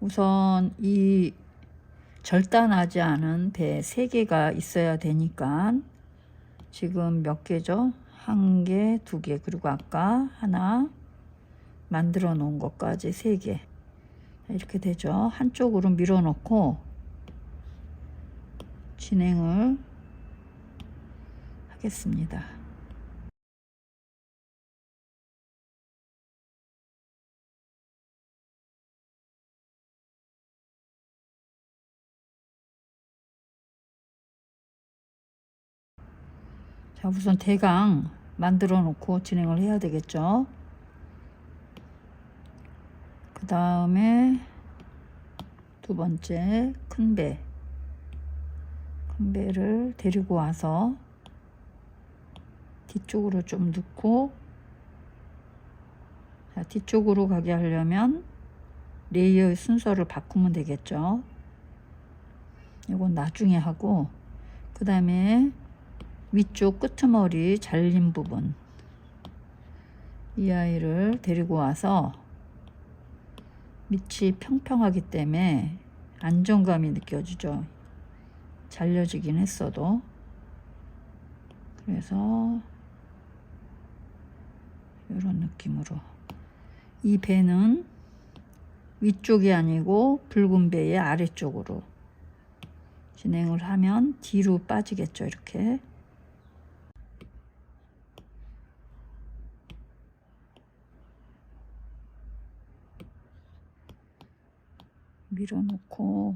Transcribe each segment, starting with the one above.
우선 이 절단하지 않은 배 3개가 있어야 되니까 지금 몇 개죠? 1개, 2개, 그리고 아까 하나 만들어 놓은 것까지 3개. 이렇게 되죠. 한쪽으로 밀어 놓고 진행을 하겠습니다. 자, 우선 대강 만들어 놓고 진행을 해야 되겠죠. 그 다음에 두 번째 큰 배를 데리고 와서 뒤쪽으로 좀 넣고, 자, 뒤쪽으로 가게 하려면 레이어의 순서를 바꾸면 되겠죠. 이건 나중에 하고, 그 다음에 위쪽 끄트머리 잘린 부분, 이 아이를 데리고 와서 밑이 평평하기 때문에 안정감이 느껴지죠. 잘려지긴 했어도. 그래서 이런 느낌으로, 이 배는 위쪽이 아니고 붉은 배의 아래쪽으로 진행을 하면 뒤로 빠지겠죠. 이렇게 밀어놓고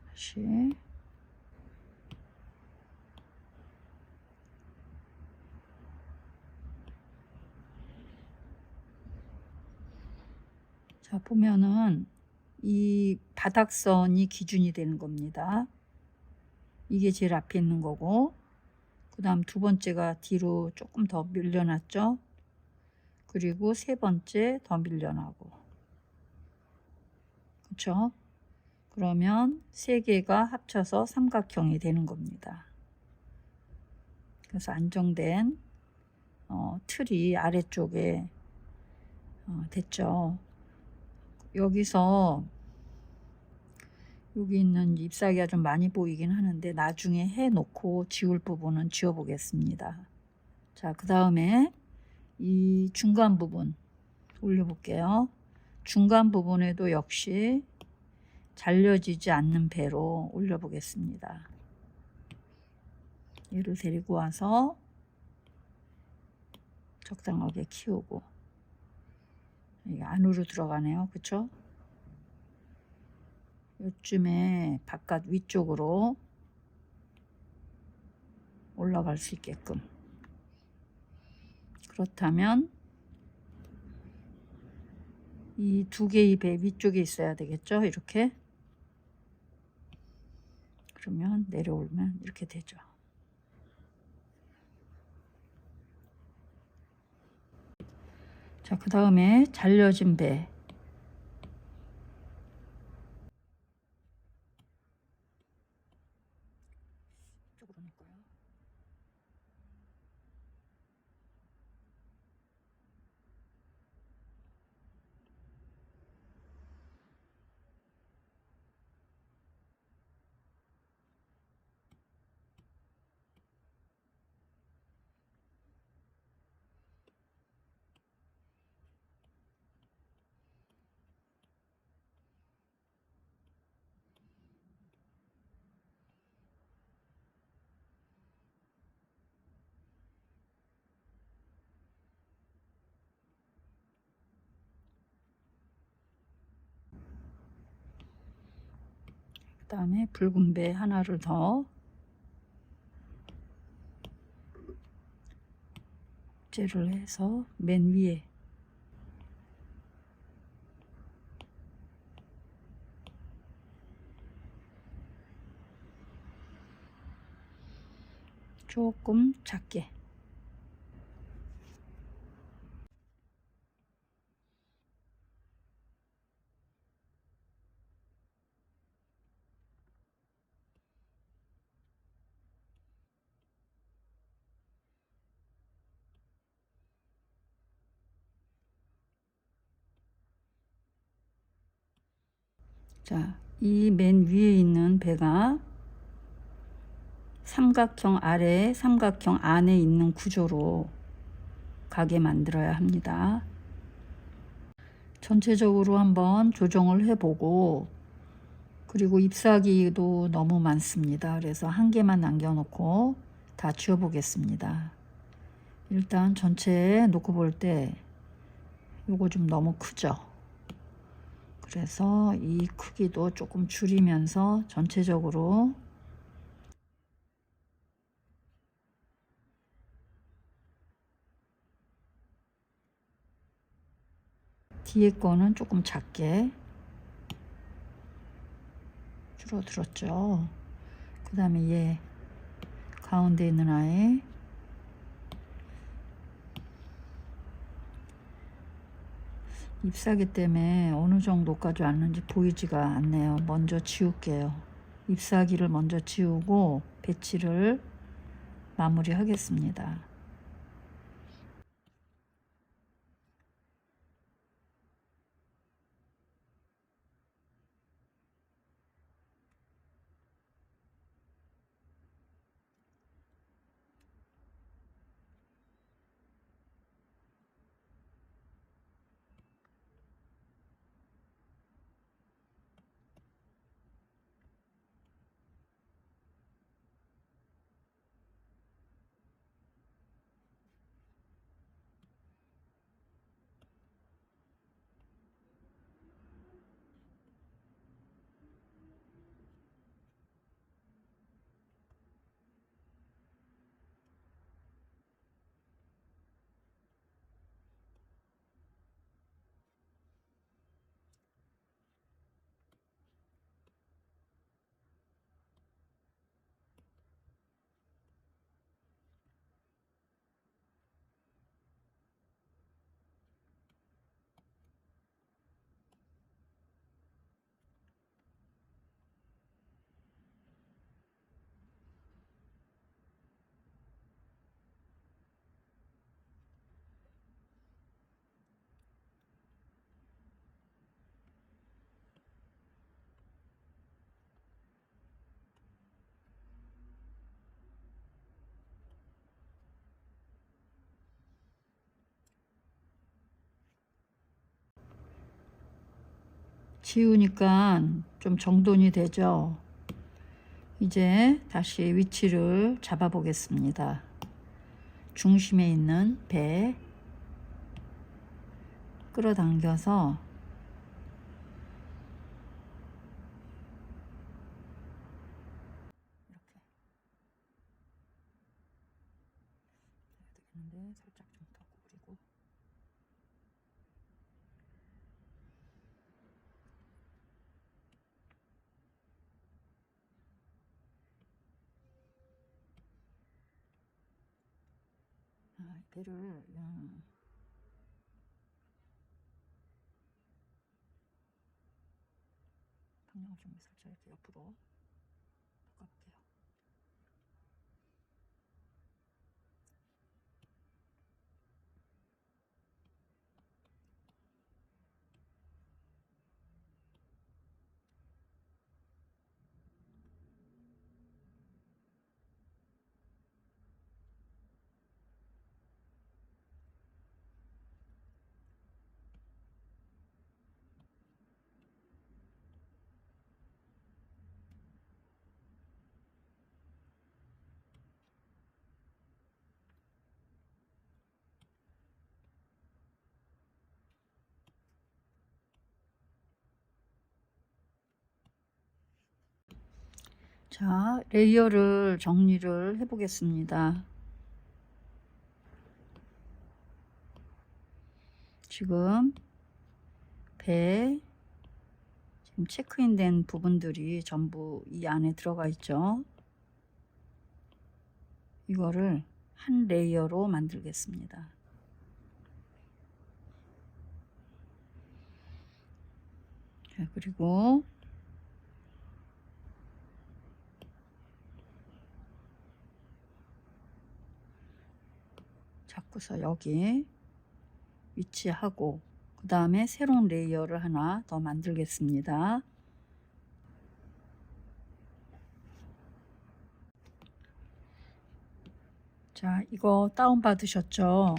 다시 자, 보면은 이 바닥선이 기준이 되는 겁니다. 이게 제일 앞에 있는 거고, 그 다음 두 번째가 뒤로 조금 더 밀려났죠. 그리고 세 번째 더 밀려나고, 그렇죠? 그러면 세 개가 합쳐서 삼각형이 되는 겁니다. 그래서 안정된 틀이 아래쪽에 됐죠. 여기서 여기 있는 잎사귀가 좀 많이 보이긴 하는데 나중에 해 놓고 지울 부분은 지워 보겠습니다. 자, 그 다음에 이 중간 부분 올려 볼게요. 중간 부분에도 역시 잘려지지 않는 배로 올려 보겠습니다. 얘를 데리고 와서 적당하게 키우고, 이게 안으로 들어가네요. 그쵸? 요쯤에 바깥 위쪽으로 올라갈 수 있게끔. 그렇다면 이 두 개의 배 위쪽에 있어야 되겠죠. 이렇게. 그러면 내려오면 이렇게 되죠. 자, 그 다음에 잘려진 배. 이쪽으로 놓을까요? 그 다음에 붉은 배 하나를 더 째를 해서 맨 위에 조금 작게. 자, 이 맨 위에 있는 배가 삼각형 아래, 삼각형 안에 있는 구조로 가게 만들어야 합니다. 전체적으로 한번 조정을 해보고, 그리고 잎사귀도 너무 많습니다. 그래서 한 개만 남겨놓고 다 지워보겠습니다. 일단 전체에 놓고 볼 때 요거 좀 너무 크죠. 그래서 이 크기도 조금 줄이면서 전체적으로 뒤에 거는 조금 작게 줄어들었죠. 그 다음에 얘 가운데 있는 아이 잎사귀 때문에 어느 정도까지 왔는지 보이지가 않네요. 먼저 지울게요. 잎사귀를 먼저 지우고 배치를 마무리 하겠습니다. 지우니까 좀 정돈이 되죠. 이제 다시 위치를 잡아 보겠습니다. 중심에 있는 배 끌어당겨서 이렇게 해야 되겠는데 살짝 좀 더 구부리고 배를 방향을 좀 살짝 이렇게 옆으로 바꿔볼게요. 자, 레이어를 정리를 해 보겠습니다. 지금 배 지금 체크인된 부분들이 전부 이 안에 들어가 있죠. 이거를 한 레이어로 만들겠습니다. 자, 그리고 잡고서 여기 위치하고 그 다음에 새로운 레이어를 하나 더 만들겠습니다. 자, 이거 다운 받으셨죠?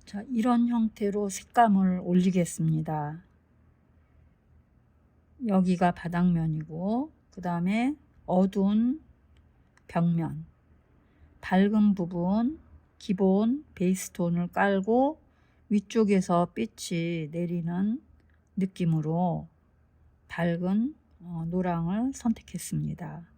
자, 이런 형태로 색감을 올리겠습니다. 여기가 바닥면이고, 그 다음에 어두운 벽면, 밝은 부분 기본 베이스톤을 깔고 위쪽에서 빛이 내리는 느낌으로 밝은 노랑을 선택했습니다.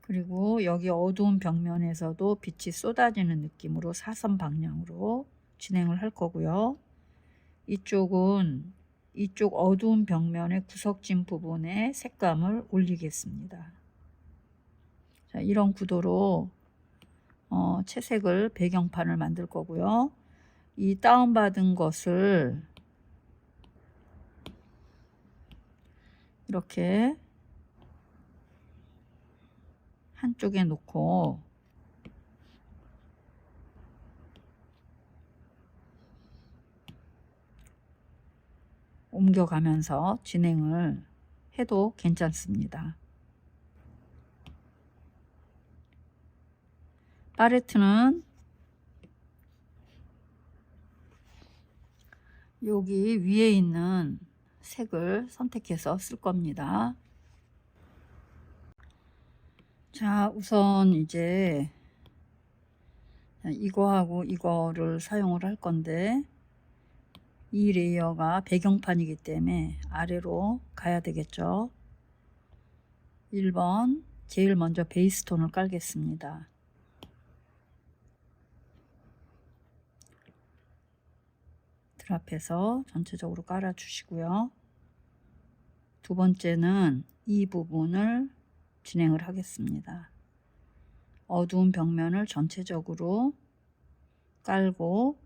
그리고 여기 어두운 벽면에서도 빛이 쏟아지는 느낌으로 사선 방향으로 진행을 할 거고요. 이쪽은 이쪽 어두운 벽면의 구석진 부분에 색감을 올리겠습니다. 자, 이런 구도로 채색을 배경판을 만들 거고요. 이 다운받은 것을 이렇게 한쪽에 놓고 옮겨가면서 진행을 해도 괜찮습니다. 팔레트는 여기 위에 있는 색을 선택해서 쓸 겁니다. 자, 우선 이제 이거하고 이거를 사용을 할 건데, 이 레이어가 배경판이기 때문에 아래로 가야 되겠죠. 1번 제일 먼저 베이스톤을 깔겠습니다. 드랍해서 전체적으로 깔아 주시고요. 두 번째는 이 부분을 진행을 하겠습니다. 어두운 벽면을 전체적으로 깔고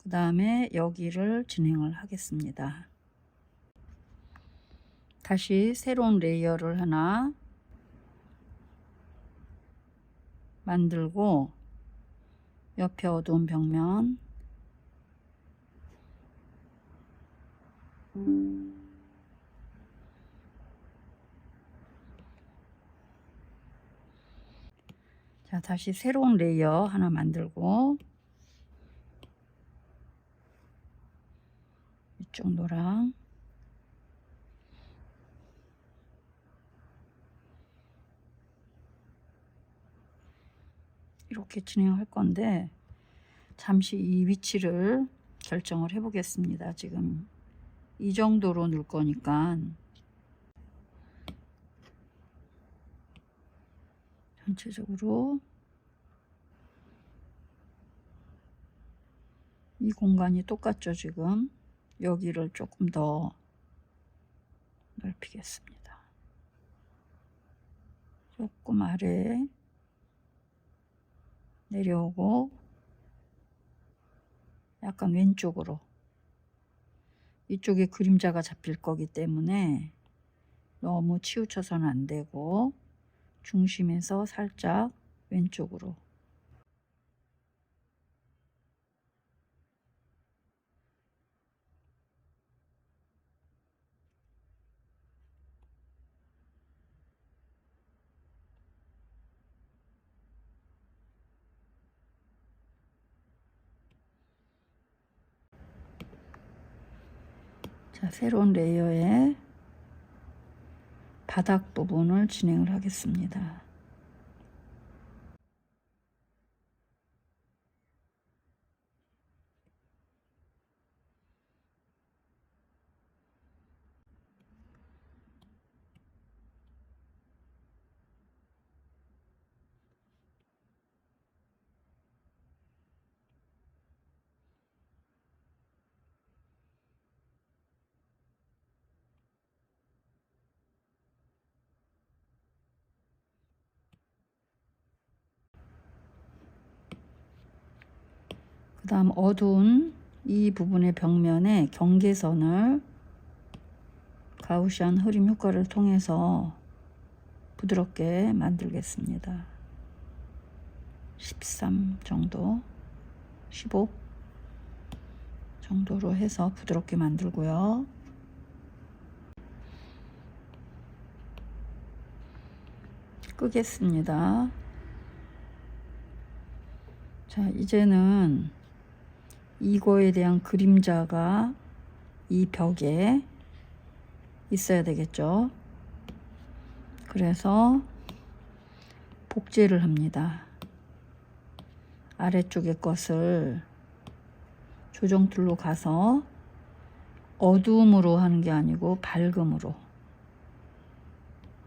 그 다음에 여기를 진행을 하겠습니다. 다시 새로운 레이어를 하나 만들고 옆에 어두운 벽면 자, 다시 새로운 레이어 하나 만들고 이쪽 노랑 이렇게 진행할 건데 잠시 이 위치를 결정을 해 보겠습니다. 지금 이 정도로 넣을 거니까 전체적으로 이 공간이 똑같죠. 지금 여기를 조금 더 넓히겠습니다. 조금 아래 내려오고 약간 왼쪽으로, 이쪽에 그림자가 잡힐 거기 때문에 너무 치우쳐서는 안 되고 중심에서 살짝 왼쪽으로. 자, 새로운 레이어의 바닥 부분을 진행을 하겠습니다. 그 다음 어두운 이 부분의 벽면에 경계선을 가우시안 흐림 효과를 통해서 부드럽게 만들겠습니다. 13 정도, 15 정도로 해서 부드럽게 만들고요. 끄겠습니다. 자, 이제는 이거에 대한 그림자가 이 벽에 있어야 되겠죠. 그래서 복제를 합니다. 아래쪽의 것을 조정툴로 가서 어둠으로 하는 게 아니고 밝음으로.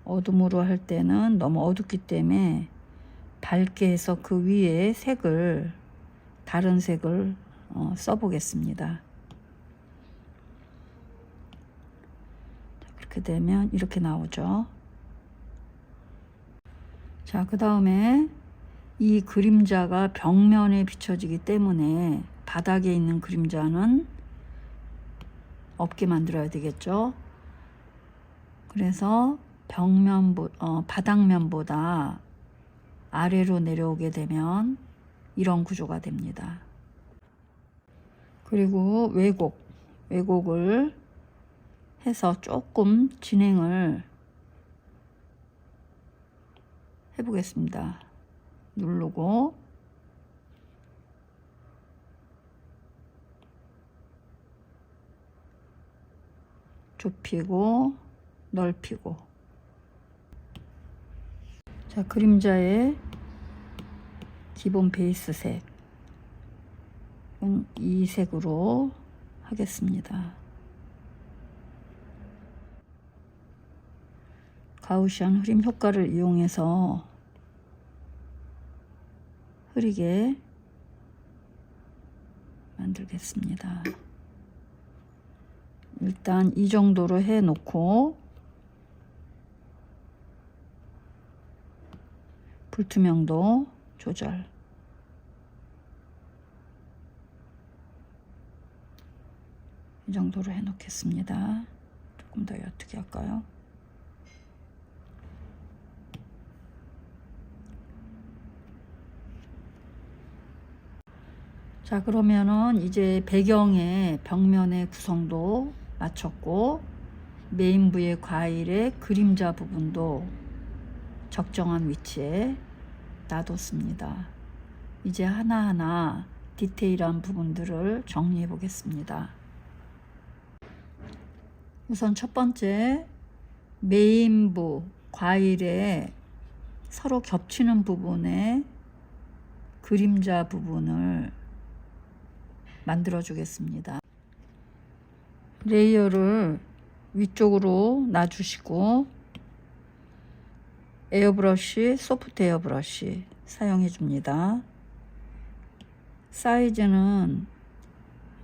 어둠으로 할 때는 너무 어둡기 때문에 밝게 해서 그 위에 색을, 다른 색을 써보겠습니다. 그렇게 되면 이렇게 나오죠. 자, 그 다음에 이 그림자가 벽면에 비춰지기 때문에 바닥에 있는 그림자는 없게 만들어야 되겠죠. 그래서 바닥면보다 아래로 내려오게 되면 이런 구조가 됩니다. 그리고 왜곡을 해서 조금 진행을 해보겠습니다. 누르고 좁히고 넓히고. 자, 그림자의 기본 베이스 색은 이 색으로 하겠습니다. 가우시안 흐림 효과를 이용해서 흐리게 만들겠습니다. 일단 이 정도로 해 놓고 불투명도 조절. 이 정도로 해 놓겠습니다. 조금 더 옅게 할까요? 자, 그러면은 이제 배경의 벽면의 구성도 맞췄고 메인부의 과일의 그림자 부분도 적정한 위치에 놔뒀습니다. 이제 하나하나 디테일한 부분들을 정리해 보겠습니다. 우선 첫 번째, 메인부 과일에 서로 겹치는 부분에 그림자 부분을 만들어 주겠습니다. 레이어를 위쪽으로 놔주시고 에어브러쉬, 소프트 에어브러쉬 사용해 줍니다. 사이즈는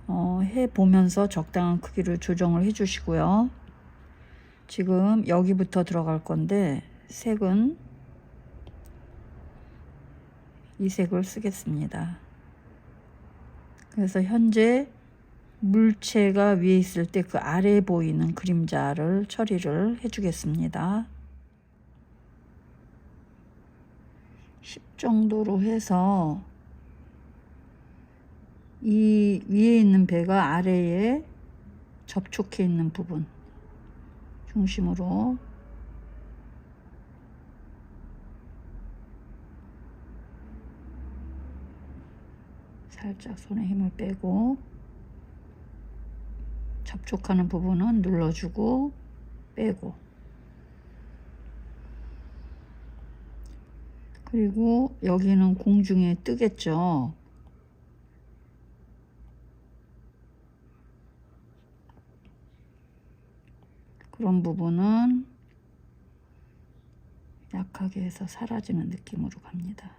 해보면서 적당한 크기를 조정을 해 주시고요. 지금 여기부터 들어갈 건데 색은 이 색을 쓰겠습니다. 그래서 현재 물체가 위에 있을 때 그 아래에 보이는 그림자를 처리를 해 주겠습니다. 10 정도로 해서 이 위에 있는 배가 아래에 접촉해 있는 부분 중심으로 살짝 손에 힘을 빼고 접촉하는 부분은 눌러주고 빼고, 그리고 여기는 공중에 뜨겠죠. 그런 부분은 약하게 해서 사라지는 느낌으로 갑니다.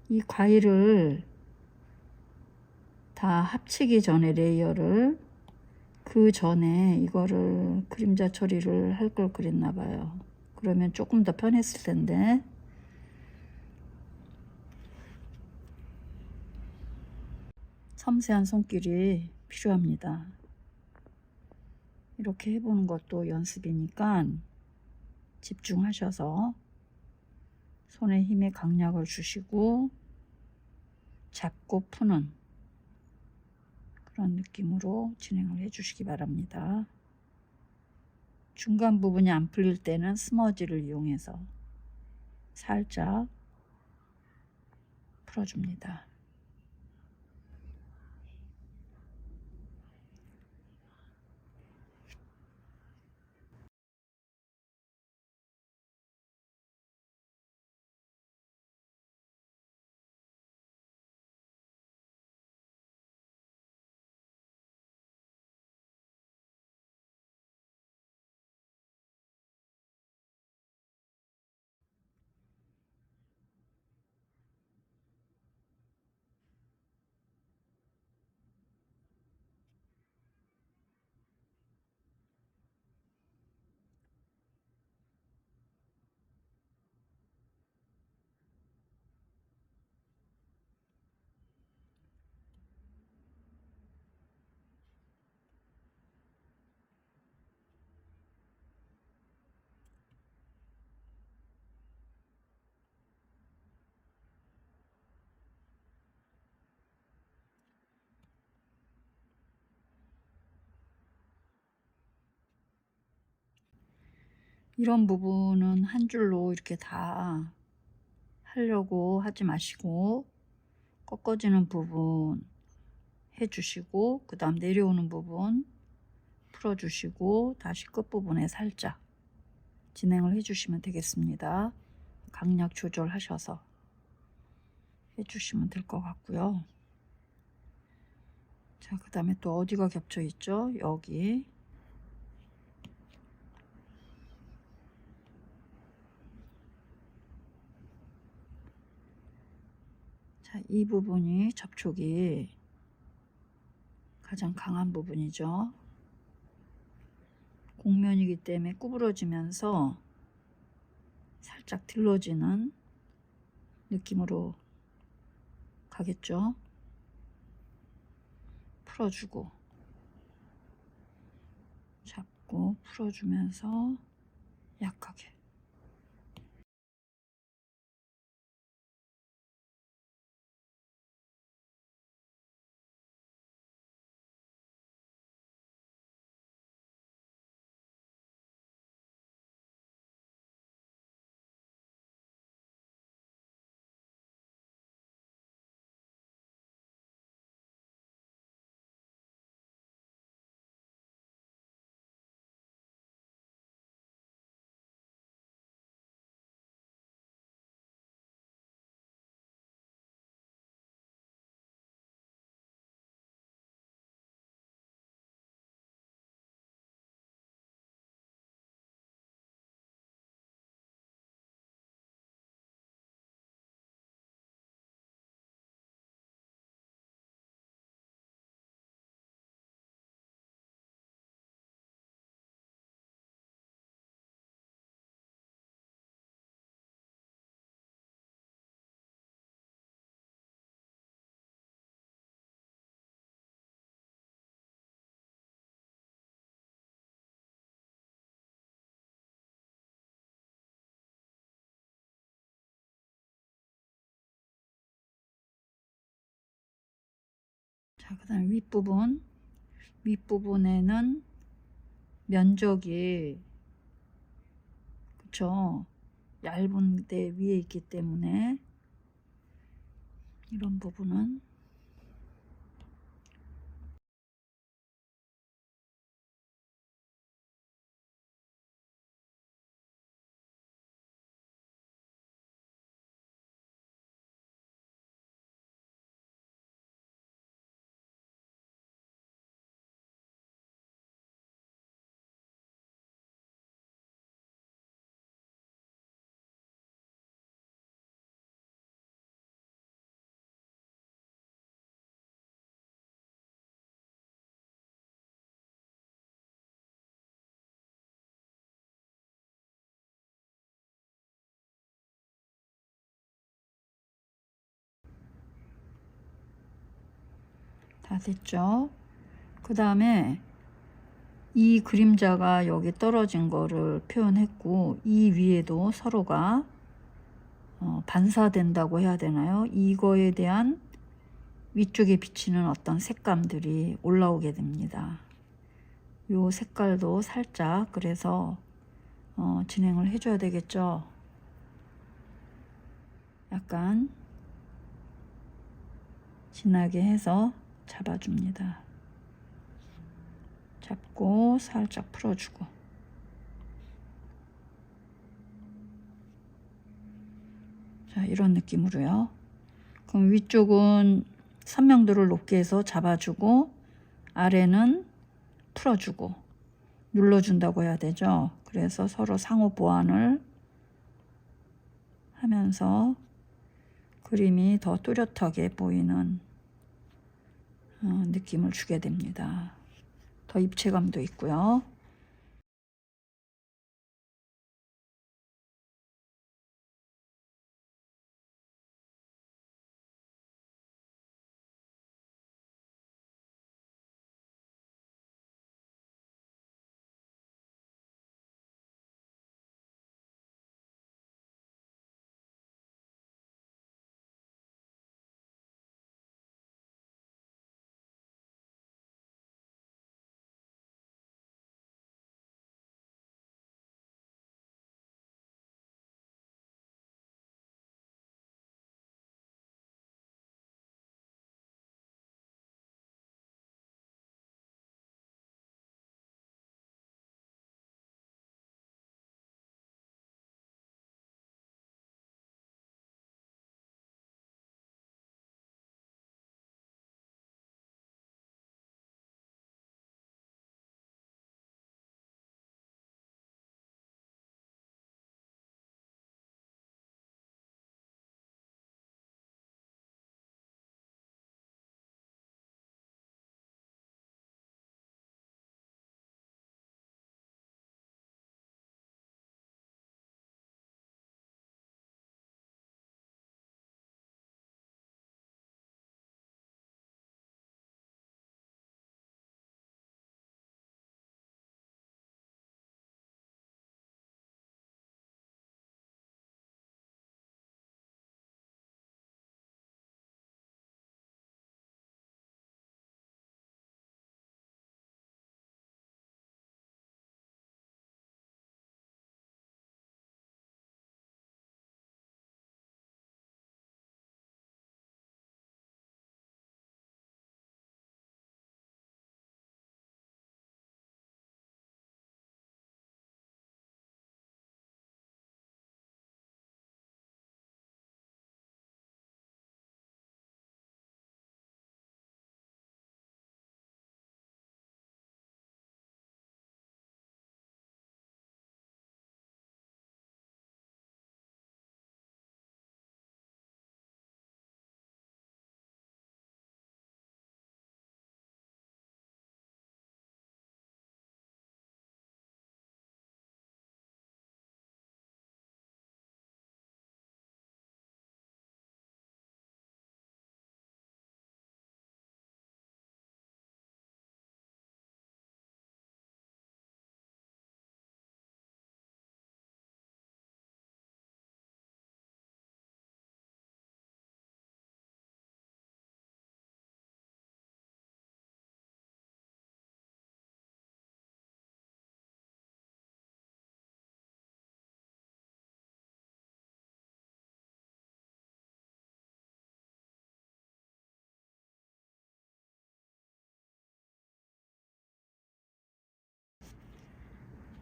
이 과일을 다 합치기 전에 레이어를, 그 전에 이거를 그림자 처리를 할 걸 그랬나 봐요. 그러면 조금 더 편했을 텐데. 섬세한 손길이 필요합니다. 이렇게 해보는 것도 연습이니까 집중하셔서 손에 힘에 강약을 주시고 잡고 푸는 그런 느낌으로 진행을 해 주시기 바랍니다. 중간 부분이 안 풀릴 때는 스머지를 이용해서 살짝 풀어줍니다. 이런 부분은 한 줄로 이렇게 다 하려고 하지 마시고 꺾어지는 부분 해주시고 그 다음 내려오는 부분 풀어주시고 다시 끝부분에 살짝 진행을 해주시면 되겠습니다. 강약 조절하셔서 해주시면 될 것 같고요. 자, 그 다음에 또 어디가 겹쳐 있죠? 여기. 자, 이 부분이 접촉이 가장 강한 부분이죠. 곡면이기 때문에 구부러지면서 살짝 들러지는 느낌으로 가겠죠. 풀어주고 잡고 풀어주면서 약하게. 자, 그 다음 윗부분에는 면적이 그쵸, 얇은 데 위에 있기 때문에 이런 부분은 다 됐죠. 그 다음에 이 그림자가 여기 떨어진 거를 표현했고 이 위에도 서로가 반사된다고 해야 되나요? 이거에 대한 위쪽에 비치는 어떤 색감들이 올라오게 됩니다. 요 색깔도 살짝 그래서 진행을 해줘야 되겠죠. 약간 진하게 해서 잡아줍니다. 잡고 살짝 풀어주고. 자, 이런 느낌으로요. 그럼 위쪽은 선명도를 높게 해서 잡아주고 아래는 풀어주고 눌러준다고 해야 되죠. 그래서 서로 상호 보완을 하면서 그림이 더 또렷하게 보이는 느낌을 주게 됩니다. 더 입체감도 있고요.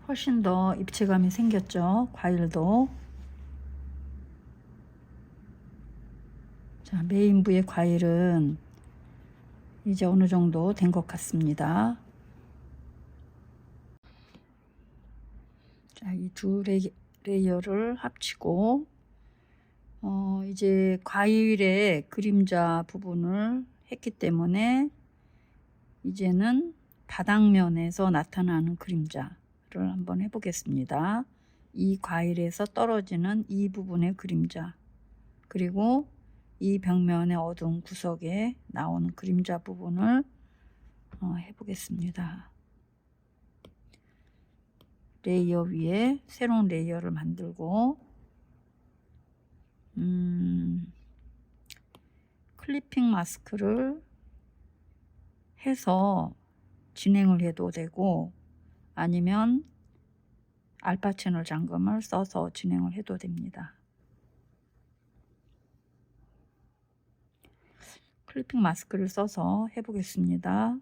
훨씬 더 입체감이 생겼죠. 과일도. 자, 메인부의 과일은 이제 어느 정도 된 것 같습니다. 자, 이 두 레이어를 합치고 이제 과일의 그림자 부분을 했기 때문에 이제는 바닥면에서 나타나는 그림자를 한번 해보겠습니다. 이 과일에서 떨어지는 이 부분의 그림자, 그리고 이 벽면의 어두운 구석에 나오는 그림자 부분을 해보겠습니다. 레이어 위에 새로운 레이어를 만들고 클리핑 마스크를 해서 진행을 해도 되고 아니면 알파 채널 잠금을 써서 진행을 해도 됩니다. 클리핑 마스크를 써서 해보겠습니다.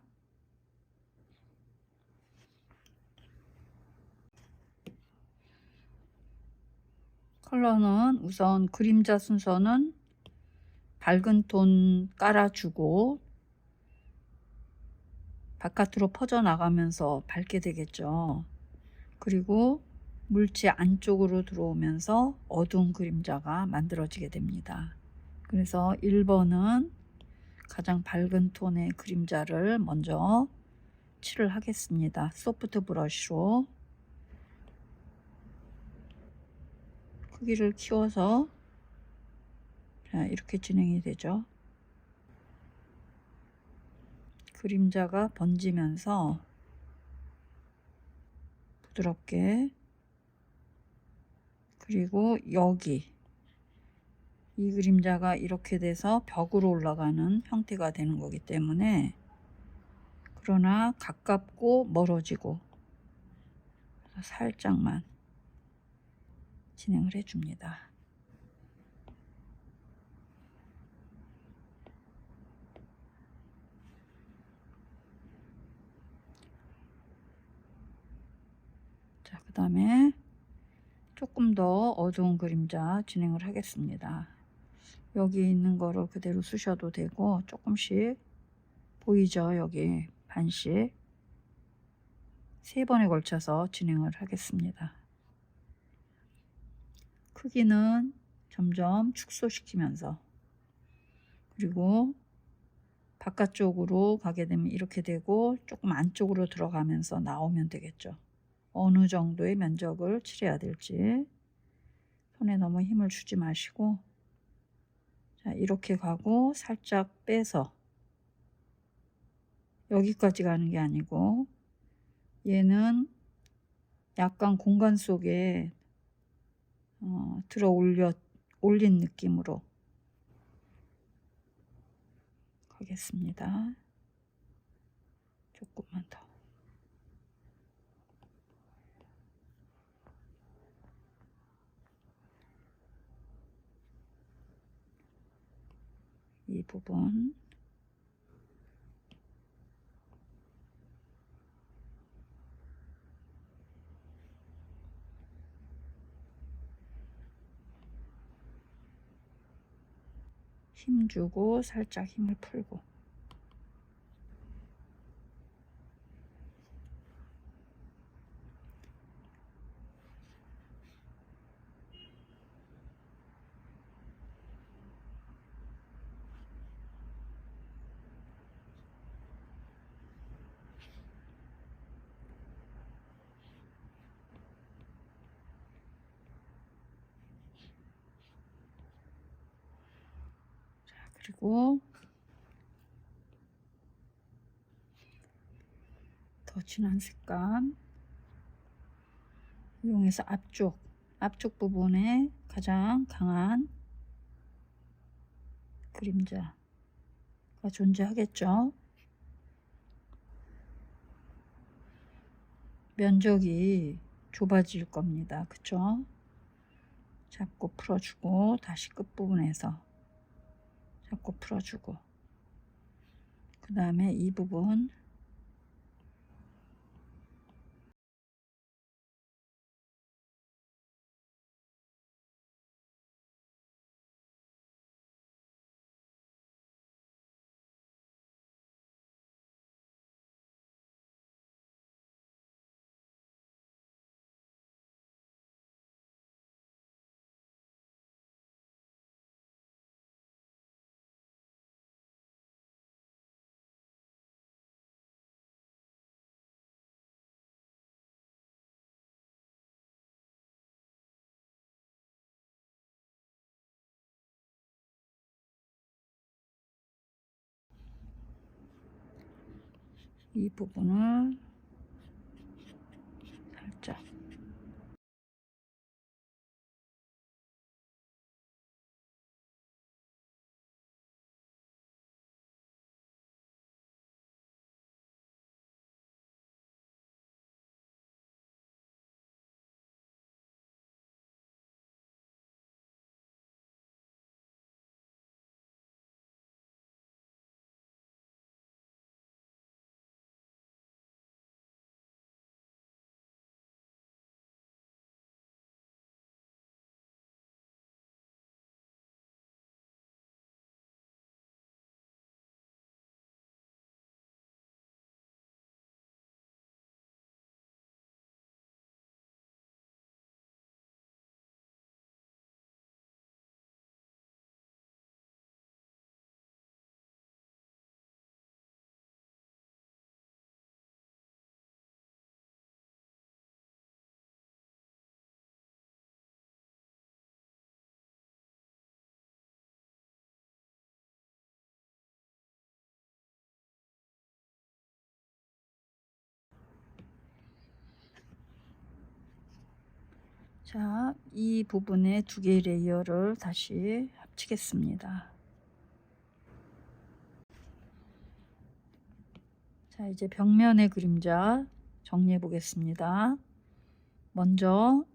컬러는 우선 그림자 순서는 밝은 톤 깔아주고 바깥으로 퍼져나가면서 밝게 되겠죠. 그리고 물체 안쪽으로 들어오면서 어두운 그림자가 만들어지게 됩니다. 그래서 1번은 가장 밝은 톤의 그림자를 먼저 칠을 하겠습니다. 소프트 브러쉬로 크기를 키워서 이렇게 진행이 되죠. 그림자가 번지면서 부드럽게, 그리고 여기 이 그림자가 이렇게 돼서 벽으로 올라가는 형태가 되는 거기 때문에, 그러나 가깝고 멀어지고 살짝만 진행을 해줍니다. 자, 그 다음에 조금 더 어두운 그림자 진행을 하겠습니다. 여기 있는 거를 그대로 쓰셔도 되고, 조금씩 보이죠? 여기 반씩 3번에 걸쳐서 진행을 하겠습니다. 크기는 점점 축소시키면서, 그리고 바깥쪽으로 가게 되면 이렇게 되고 조금 안쪽으로 들어가면서 나오면 되겠죠. 어느 정도의 면적을 칠해야 될지 손에 너무 힘을 주지 마시고, 자, 이렇게 가고 살짝 빼서, 여기까지 가는 게 아니고 얘는 약간 공간 속에 들어 올린 느낌으로 가겠습니다. 조금만 더. 이 부분 힘주고 살짝 힘을 풀고, 그리고 더 진한 색감 이용해서 앞쪽 부분에 가장 강한 그림자가 존재하겠죠. 면적이 좁아질 겁니다. 그쵸? 잡고 풀어주고, 다시 끝부분에서 잡고 풀어주고, 그 다음에 이 부분 이 부분을 살짝 자, 이 부분에 두 개의 레이어를 다시 합치겠습니다. 자, 이제 벽면의 그림자 정리해 보겠습니다. 먼저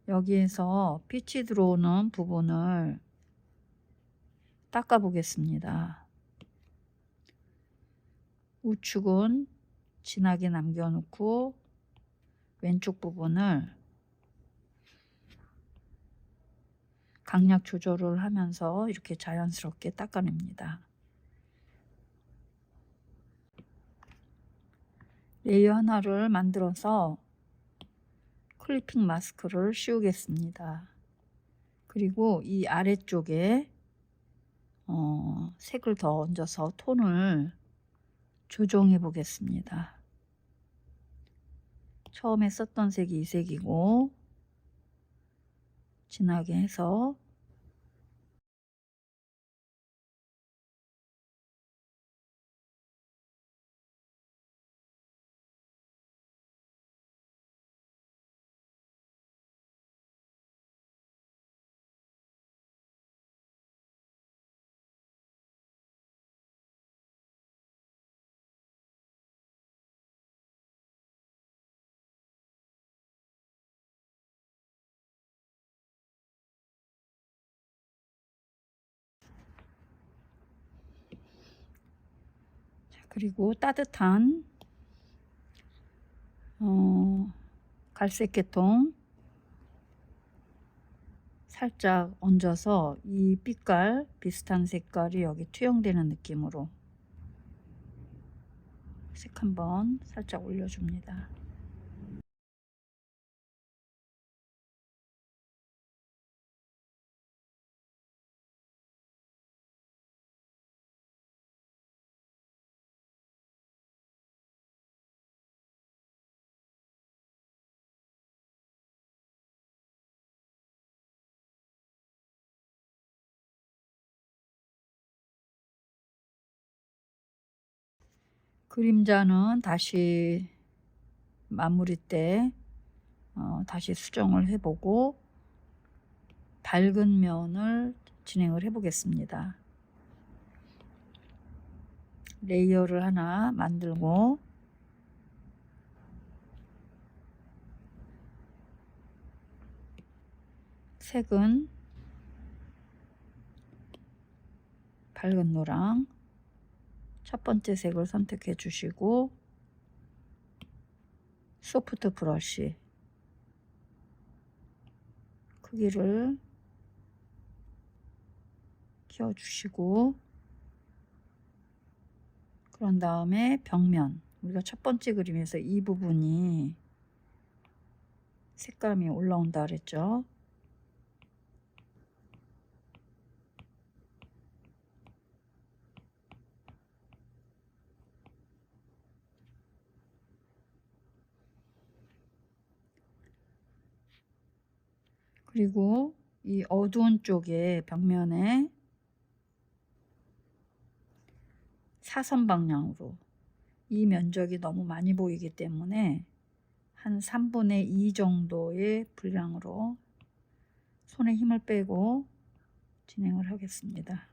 여기에서 빛이 들어오는 부분을 닦아 보겠습니다. 우측은 진하게 남겨놓고 왼쪽 부분을 강약 조절을 하면서 이렇게 자연스럽게 닦아냅니다. 레이어 하나를 만들어서 클리핑 마스크를 씌우겠습니다. 그리고 이 아래쪽에 색을 더 얹어서 톤을 조정해 보겠습니다. 처음에 썼던 색이 이 색이고 진하게 해서 그리고 따뜻한 갈색 계통 살짝 얹어서 이 빛깔 비슷한 색깔이 여기 투영되는 느낌으로 색 한번 살짝 올려줍니다. 그림자는 다시 마무리 때 다시 수정을 해보고 밝은 면을 진행을 해 보겠습니다. 레이어를 하나 만들고 색은 밝은 노랑 첫 번째 색을 선택해 주시고 소프트 브러쉬 크기를 키워 주시고 그런 다음에 벽면 우리가 첫 번째 그림에서 이 부분이 색감이 올라온다 그랬죠. 그리고 이 어두운 쪽에 벽면에 사선 방향으로 이 면적이 너무 많이 보이기 때문에 한 3분의 2 정도의 분량으로 손에 힘을 빼고 진행을 하겠습니다.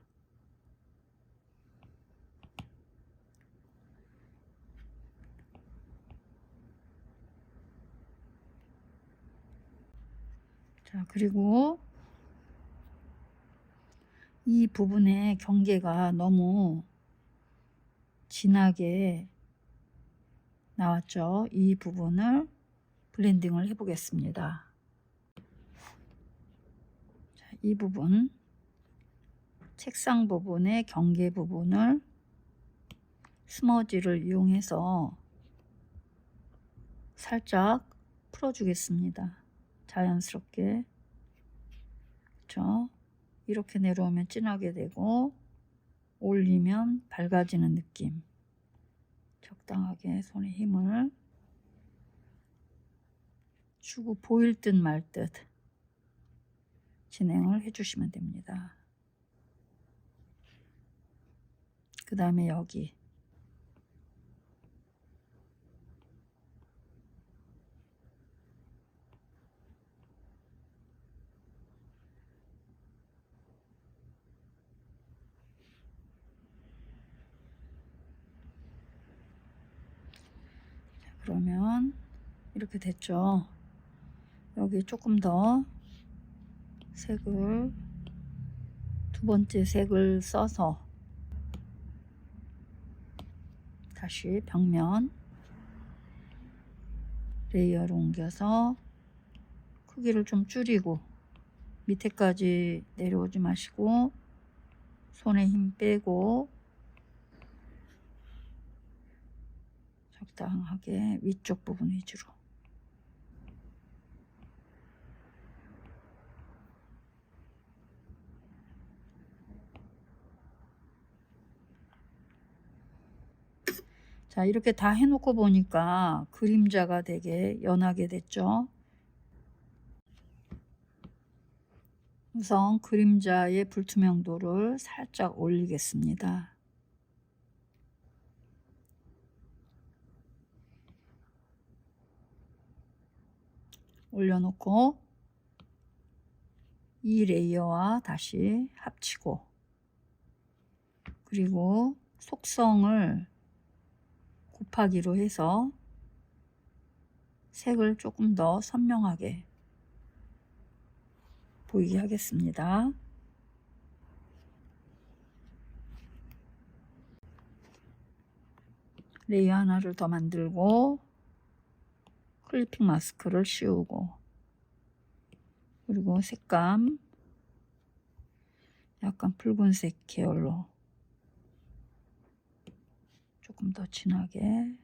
자, 그리고 이 부분의 경계가 너무 진하게 나왔죠. 이 부분을 블렌딩을 해 보겠습니다. 자, 이 부분 책상 부분의 경계 부분을 스머지를 이용해서 살짝 풀어주겠습니다. 자연스럽게. 그렇죠? 이렇게 내려오면 진하게 되고 올리면 밝아지는 느낌. 적당하게 손에 힘을 주고 보일 듯 말 듯 진행을 해주시면 됩니다. 그 다음에 여기 그러면 이렇게 됐죠. 여기 조금 더 색을, 두 번째 색을 써서 다시 벽면 레이어를 옮겨서 크기를 좀 줄이고, 밑에까지 내려오지 마시고 손에 힘 빼고 적당하게 위쪽 부분 위주로. 자, 이렇게 다 해놓고 보니까 그림자가 되게 연하게 됐죠. 우선 그림자의 불투명도를 살짝 올리겠습니다. 올려놓고 이 레이어와 다시 합치고, 그리고 속성을 곱하기로 해서 색을 조금 더 선명하게 보이게 하겠습니다. 레이어 하나를 더 만들고 클리핑 마스크를 씌우고, 그리고 색감 약간 붉은색 계열로 조금 더 진하게.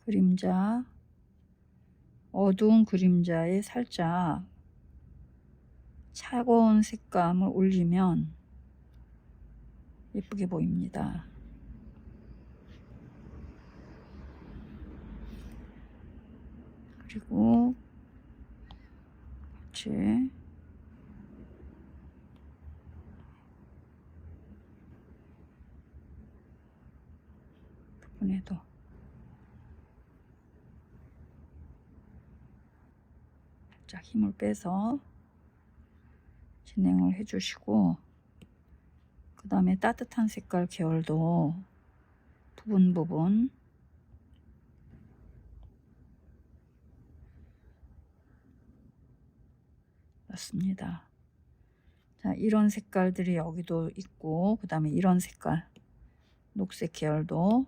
그림자, 어두운 그림자에 살짝 차가운 색감을 올리면 예쁘게 보입니다. 그리고 같이 부분에도 살짝 힘을 빼서 진행을 해주시고, 그 다음에 따뜻한 색깔 계열도 부분 넣습니다. 자, 이런 색깔들이 여기도 있고, 그 다음에 이런 색깔, 녹색 계열도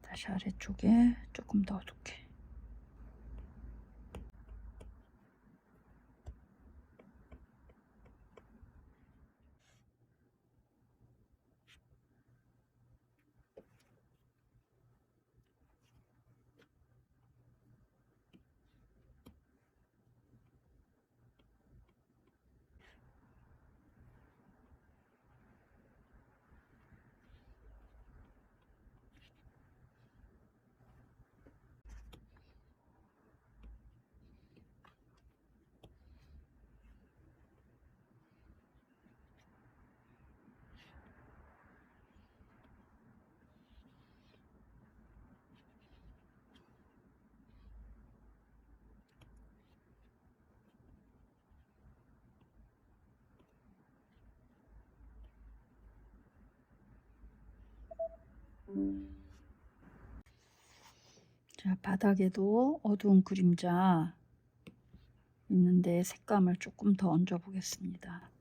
다시 아래쪽에 조금 더 어둡게. 자, 바닥에도 어두운 그림자 있는데 색감을 조금 더 얹어 보겠습니다.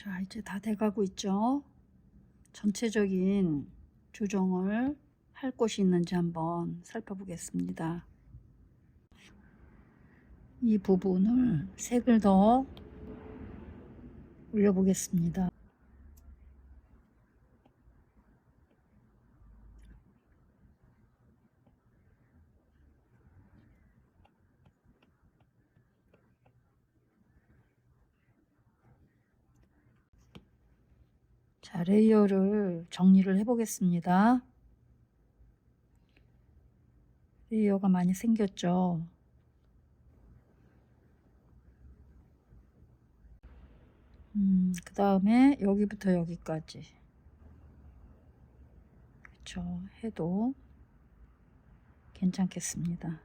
자, 이제 다 돼가고 있죠. 전체적인 조정을 할 곳이 있는지 한번 살펴보겠습니다. 이 부분을 색을 더 올려보겠습니다. 자, 레이어를 정리를 해 보겠습니다. 레이어가 많이 생겼죠. 그 다음에 여기부터 여기까지 그쵸 해도 괜찮겠습니다.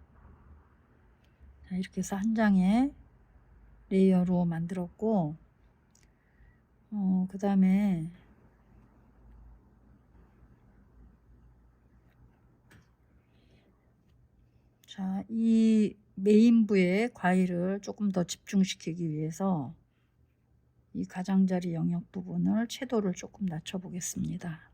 자, 이렇게 해서 한 장의 레이어로 만들었고, 그 다음에 자, 이 메인부의 과일을 조금 더 집중시키기 위해서 이 가장자리 영역 부분을 채도를 조금 낮춰 보겠습니다.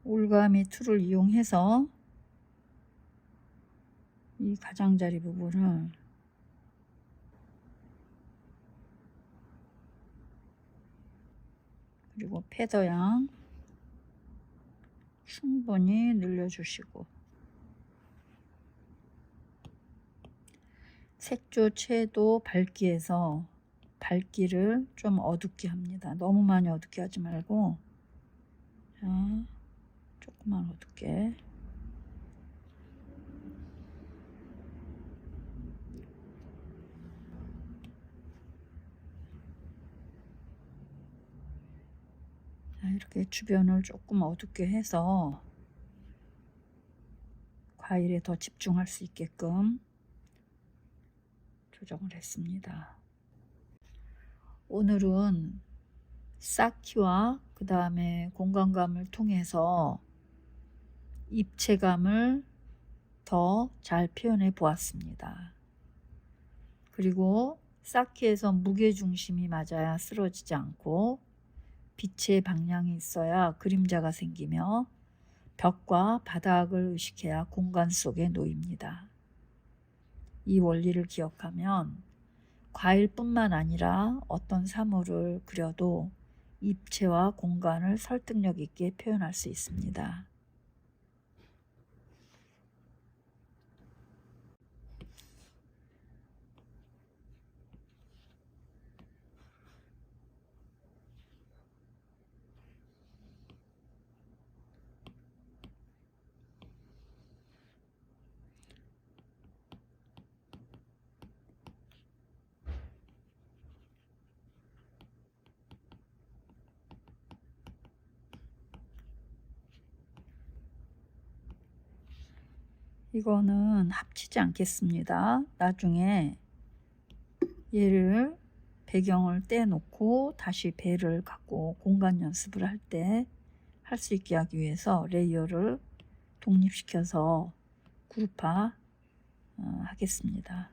올가미 툴을 이용해서 이 가장자리 부분을 그리고 패더양 충분히 늘려주시고, 색조, 채도, 밝기에서 밝기를 좀 어둡게 합니다. 너무 많이 어둡게 하지 말고, 자, 조금만 어둡게. 자, 이렇게 주변을 조금 어둡게 해서 과일에 더 집중할 수 있게끔 조정을 했습니다. 오늘은 쌓기와 그 다음에 공간감을 통해서 입체감을 더 잘 표현해 보았습니다. 그리고 쌓기에서 무게중심이 맞아야 쓰러지지 않고 빛의 방향이 있어야 그림자가 생기며 벽과 바닥을 의식해야 공간 속에 놓입니다. 이 원리를 기억하면 과일뿐만 아니라 어떤 사물을 그려도 입체와 공간을 설득력 있게 표현할 수 있습니다. 이거는 합치지 않겠습니다. 나중에 얘를 배경을 떼놓고 다시 배를 갖고 공간 연습을 할 때 할 수 있게 하기 위해서 레이어를 독립시켜서 그룹화 하겠습니다.